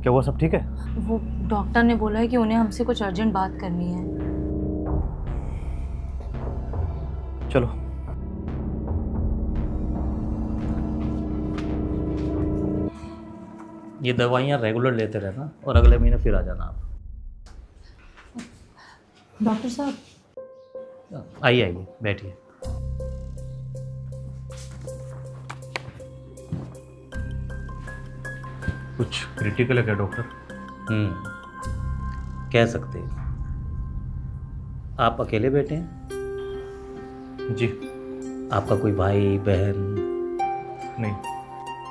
क्या वो सब ठीक है? वो डॉक्टर ने बोला है कि उन्हें हमसे कुछ अर्जेंट बात करनी है। चलो। ये दवाइयाँ रेगुलर लेते रहना और अगले महीने फिर आ जाना आप। डॉक्टर साहब, आइए आइए बैठिए। कुछ क्रिटिकल है क्या डॉक्टर? कह सकते हैं। आप अकेले बैठे हैं? जी। आपका कोई भाई बहन? नहीं।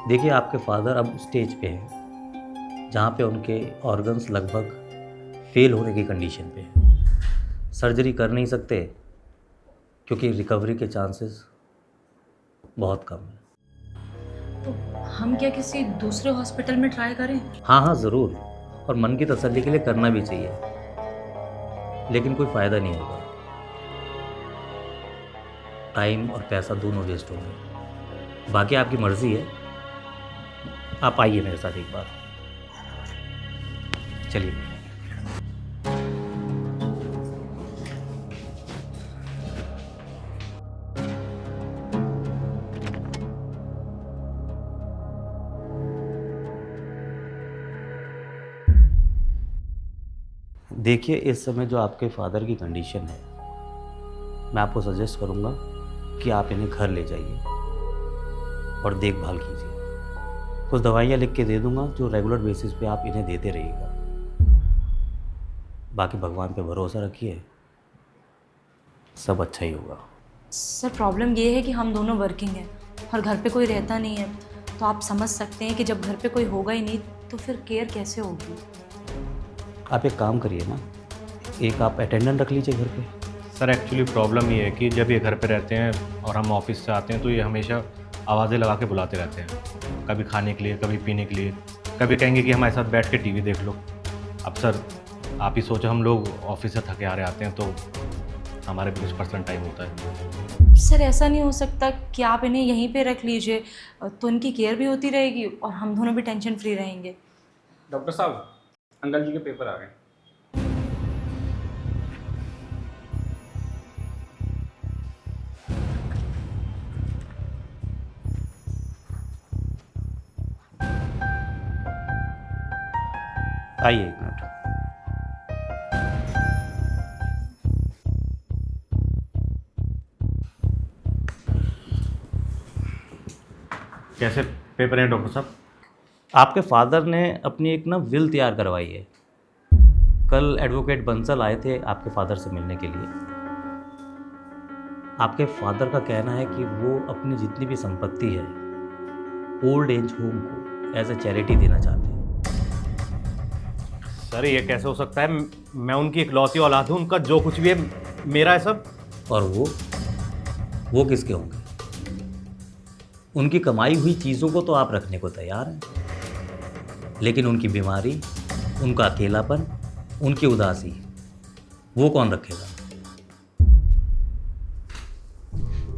देखिए, आपके फादर अब स्टेज पे हैं जहाँ पे उनके ऑर्गन्स लगभग फेल होने की कंडीशन पे हैं। सर्जरी कर नहीं सकते क्योंकि रिकवरी के चांसेस बहुत कम हैं। तो हम क्या किसी दूसरे हॉस्पिटल में ट्राई करें? हाँ हाँ ज़रूर, और मन की तसल्ली के लिए करना भी चाहिए, लेकिन कोई फ़ायदा नहीं होगा। टाइम और पैसा दोनों वेस्ट होंगे। बाकी आपकी मर्ज़ी है। आप आइए मेरे साथ एक बार। चलिए। देखिए, इस समय जो आपके फादर की कंडीशन है, मैं आपको सजेस्ट करूँगा कि आप इन्हें घर ले जाइए और देखभाल कीजिए। कुछ दवाइयाँ लिख के दे दूँगा जो रेगुलर बेसिस पे आप इन्हें देते रहिएगा। बाकी भगवान पे भरोसा रखिए, सब अच्छा ही होगा। सर, प्रॉब्लम ये है कि हम दोनों वर्किंग हैं और घर पे कोई रहता नहीं है, तो आप समझ सकते हैं कि जब घर पे कोई होगा ही नहीं तो फिर केयर कैसे होगी। आप एक काम करिए ना, एक आप अटेंडेंट रख लीजिए घर पे। सर एक्चुअली प्रॉब्लम ये है कि जब ये घर पे रहते हैं और हम ऑफिस से आते हैं तो ये हमेशा आवाज़ें लगा के बुलाते रहते हैं, कभी खाने के लिए, कभी पीने के लिए, कभी कहेंगे कि हमारे साथ बैठ के टीवी देख लो। अब सर आप ही सोचो, हम लोग ऑफिस से थके हारे आते हैं तो हमारे भी कुछ पर्सनल टाइम होता है। सर, ऐसा नहीं हो सकता कि आप इन्हें यहीं पे रख लीजिए, तो इनकी केयर भी होती रहेगी और हम दोनों भी टेंशन फ्री रहेंगे। डॉक्टर साहब, अंकल जी के पेपर आ गए। आइए एक मिनट। कैसे पेपर हैं डॉक्टर साहब? आपके फादर ने अपनी एक ना विल तैयार करवाई है। कल एडवोकेट बंसल आए थे आपके फादर से मिलने के लिए। आपके फादर का कहना है कि वो अपनी जितनी भी संपत्ति है ओल्ड एज होम को एज ए चैरिटी देना चाहते हैं। सर ये कैसे हो सकता है? मैं उनकी इकलौती औलाद हूँ, उनका जो कुछ भी है मेरा है सब। और वो किसके होंगे? उनकी कमाई हुई चीज़ों को तो आप रखने को तैयार हैं, लेकिन उनकी बीमारी, उनका अकेलापन, उनकी उदासी, वो कौन रखेगा?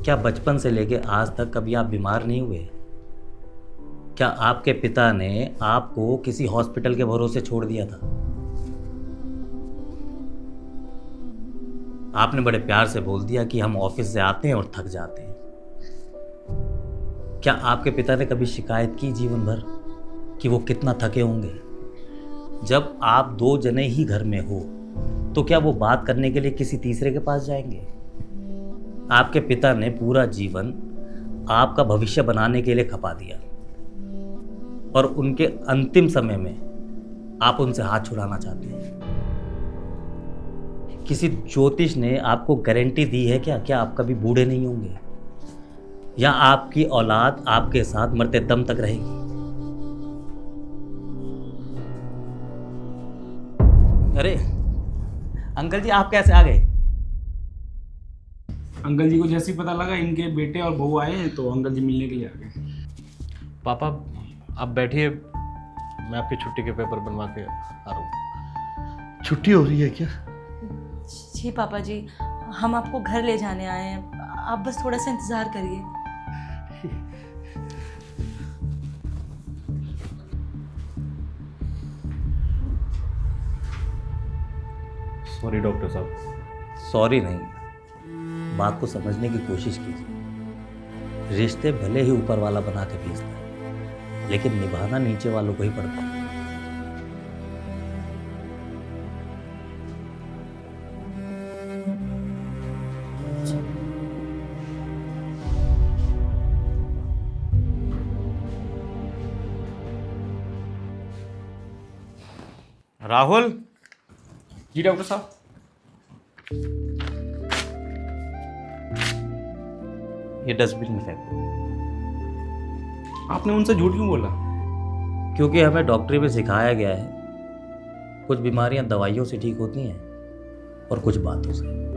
क्या बचपन से लेके आज तक कभी आप बीमार नहीं हुए? क्या आपके पिता ने आपको किसी हॉस्पिटल के भरोसे छोड़ दिया था? आपने बड़े प्यार से बोल दिया कि हम ऑफिस से आते हैं और थक जाते हैं। क्या आपके पिता ने कभी शिकायत की जीवन भर कि वो कितना थके होंगे? जब आप दो जने ही घर में हो तो क्या वो बात करने के लिए किसी तीसरे के पास जाएंगे? आपके पिता ने पूरा जीवन आपका भविष्य बनाने के लिए खपा दिया और उनके अंतिम समय में आप उनसे हाथ छुड़ाना चाहते हैं। किसी ज्योतिष ने आपको गारंटी दी है क्या आप कभी बूढ़े नहीं होंगे, या आपकी औलाद आपके साथ मरते दम तक रहेगी? अरे अंकल जी, आप कैसे आ गए? अंकल जी को जैसे ही पता लगा इनके बेटे और बहू आए हैं तो अंकल जी मिलने के लिए आ गए। पापा आप बैठिए, मैं आपकी छुट्टी के पेपर बनवा के आ रहा हूँ। छुट्टी हो रही है क्या? जी पापा जी, हम आपको घर ले जाने आए हैं, आप बस थोड़ा सा इंतज़ार करिए। सॉरी डॉक्टर साहब। सॉरी नहीं, बात को समझने की कोशिश कीजिए। रिश्ते भले ही ऊपर वाला बना के भेजता है, लेकिन निभाना नीचे वालों को ही पड़ता है। राहुल, जी डॉक्टर साहब। ये डस्टबिन में फेंको। आपने उनसे झूठ क्यों बोला? क्योंकि हमें डॉक्टरी में सिखाया गया है कुछ बीमारियां दवाइयों से ठीक होती हैं और कुछ बातों से।